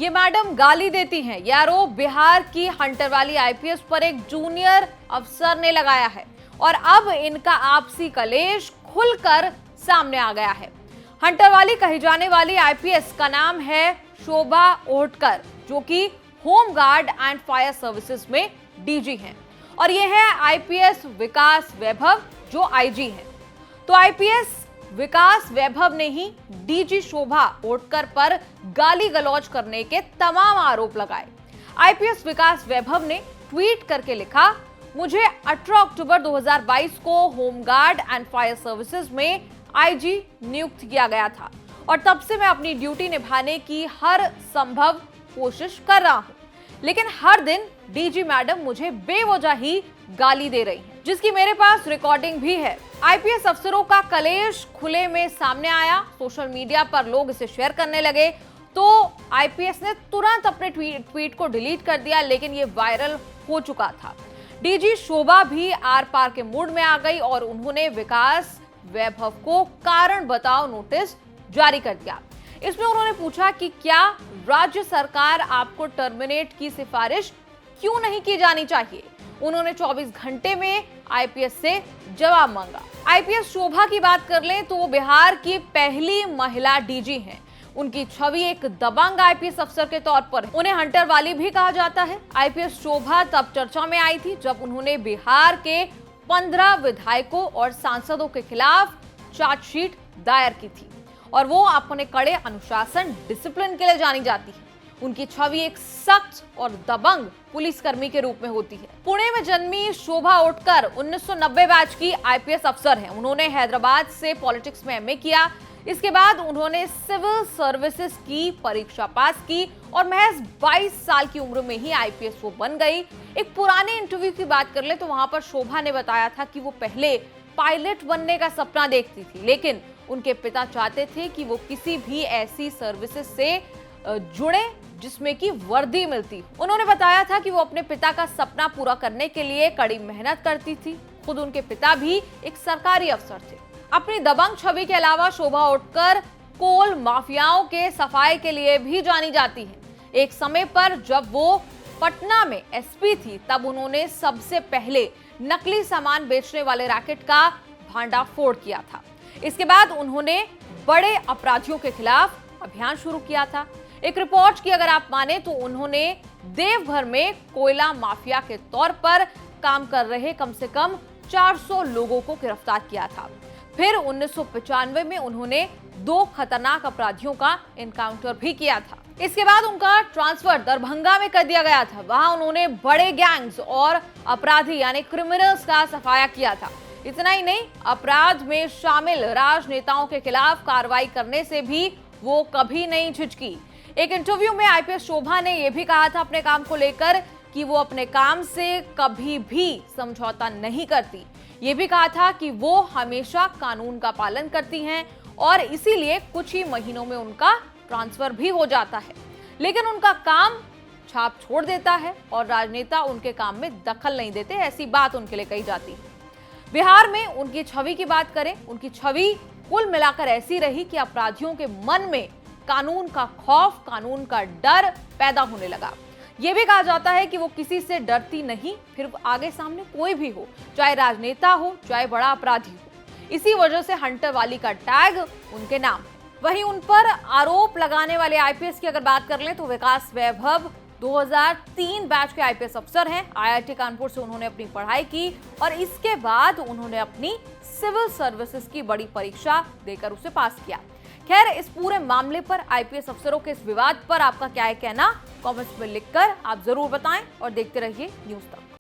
ये मैडम गाली देती हैं। ये आरोप बिहार की हंटरवाली आईपीएस पर एक जूनियर अफसर ने लगाया है और अब इनका आपसी कलेश खुलकर सामने आ गया है। हंटरवाली कही जाने वाली आईपीएस का नाम है शोभा ओटकर, जो कि home guard and fire services में डीजी हैं, और ये है आईपीएस विकास वैभव जो आईजी हैं। तो आईपीएस विकास वैभव ने ही डीजी शोभा ओटकर पर गाली गलौज करने के तमाम आरोप लगाए। आईपीएस विकास वैभव ने ट्वीट करके लिखा, मुझे 18 अक्टूबर 2022 को होमगार्ड एंड फायर सर्विसेज में आईजी नियुक्त किया गया था और तब से मैं अपनी ड्यूटी निभाने की हर संभव कोशिश कर रहा हूं, लेकिन हर दिन डीजी मैडम मुझे बेवजह ही गाली दे रही हैं, जिसकी मेरे पास रिकॉर्डिंग भी है। आईपीएस अफसरों का कलेश खुले में सामने आया। सोशल मीडिया पर लोग इसे शेयर करने लगे तो आईपीएस ने तुरंत अपने ट्वीट को डिलीट कर दिया, लेकिन ये वायरल हो चुका था। डीजी शोभा भी आर पार के मूड में आ गई और उन्होंने विकास वैभव को कारण बताओ नोटिस जारी कर दिया। इसमें उन्होंने पूछा कि क्या राज्य सरकार आपको टर्मिनेट की सिफारिश क्यों नहीं की जानी चाहिए। उन्होंने 24 घंटे में आईपीएस से जवाब मांगा। आईपीएस शोभा की बात कर लें तो वो बिहार की पहली महिला डीजी हैं। उनकी छवि एक दबंग आईपीएस अफसर के तौर पर है। उन्हें हंटरवाली भी कहा जाता है। आईपीएस शोभा तब चर्चा में आई थी जब उन्होंने बिहार के 15 विधायकों और सांसदों के खिलाफ चार्जशीट दायर की थी और वो अपने कड़े अनुशासन डिसिप्लिन के लिए जानी जाती है। उनकी छवि एक सख्त और दबंग पुलिसकर्मी के रूप में होती है। पुणे में जन्मी शोभा ओटकर 1990 बैच की आईपीएस अफसर हैं। उन्होंने हैदराबाद से पॉलिटिक्स में एमए किया। इसके बाद उन्होंने सिविल सर्विसेज की परीक्षा पास की और महज 22 साल की उम्र में ही आईपीएस वो बन गई। एक पुराने इंटरव्यू की बात कर ले तो वहां पर शोभा ने बताया था कि वो पहले पायलट बनने का सपना देखती थी, लेकिन उनके पिता चाहते थे कि वो किसी भी ऐसी सर्विसेज से जुड़े जिसमें कि वर्दी मिलती। उन्होंने बताया था कि वो अपने पिता का सपना पूरा करने के लिए कड़ी मेहनत करती थी। खुद उनके पिता भी एक सरकारी अफसर थे। अपनी दबंग छवि के अलावा शोभा ओटकर कोल माफियाओं के सफाई के लिए भी जानी जाती है। एक समय पर जब वो पटना में एसपी थी तब उन्होंने सबसे पहले नकली सामान बेचने वाले रैकेट का भांडाफोड़ किया था। इसके बाद उन्होंने बड़े अपराधियों के खिलाफ अभियान शुरू किया था। एक रिपोर्ट की अगर आप माने तो उन्होंने देवघर में कोयला माफिया के तौर पर काम कर रहे कम से कम 400 लोगों को गिरफ्तार किया था। फिर 1995 में उन्होंने 2 खतरनाक अपराधियों का एनकाउंटर भी किया था। इसके बाद उनका ट्रांसफर दरभंगा में कर दिया गया था। वहां उन्होंने बड़े गैंग्स और अपराधी यानी क्रिमिनल्स का सफाया किया था। इतना ही नहीं, अपराध में शामिल राजनेताओं के खिलाफ कार्रवाई करने से भी वो कभी नहीं झिझकी। एक इंटरव्यू में आईपीएस शोभा ने यह भी कहा था अपने काम को लेकर कि वो अपने काम से कभी भी समझौता नहीं करती। ये भी कहा था कि वो हमेशा कानून का पालन करती हैं और इसीलिए कुछ ही महीनों में उनका ट्रांसफर भी हो जाता है, लेकिन उनका काम छाप छोड़ देता है और राजनेता उनके काम में दखल नहीं देते, ऐसी बात उनके लिए कही जाती है। बिहार में उनकी छवि की बात करें, उनकी छवि कुल मिलाकर ऐसी रही कि अपराधियों के मन में कानून का खौफ, कानून का डर पैदा होने लगा। यह भी कहा जाता है कि वो किसी से डरती नहीं, फिर आगे सामने कोई भी हो, चाहे राजनेता हो चाहे बड़ा अपराधी हो। इसी वजह से हंटरवाली का टैग उनके नाम। वहीं उन पर आरोप लगाने वाले आईपीएस की अगर बात कर लें तो विकास वैभव 2003 बैच के आईपीएस अफसर हैं। आईआईटी कानपुर से उन्होंने अपनी पढ़ाई की और इसके बाद उन्होंने अपनी सिविल सर्विसेज की बड़ी परीक्षा देकर उसे पास किया। खैर, इस पूरे मामले पर आईपीएस अफसरों के इस विवाद पर आपका क्या है कहना, कमेंट्स में लिखकर आप जरूर बताएं और देखते रहिए न्यूज़ तक।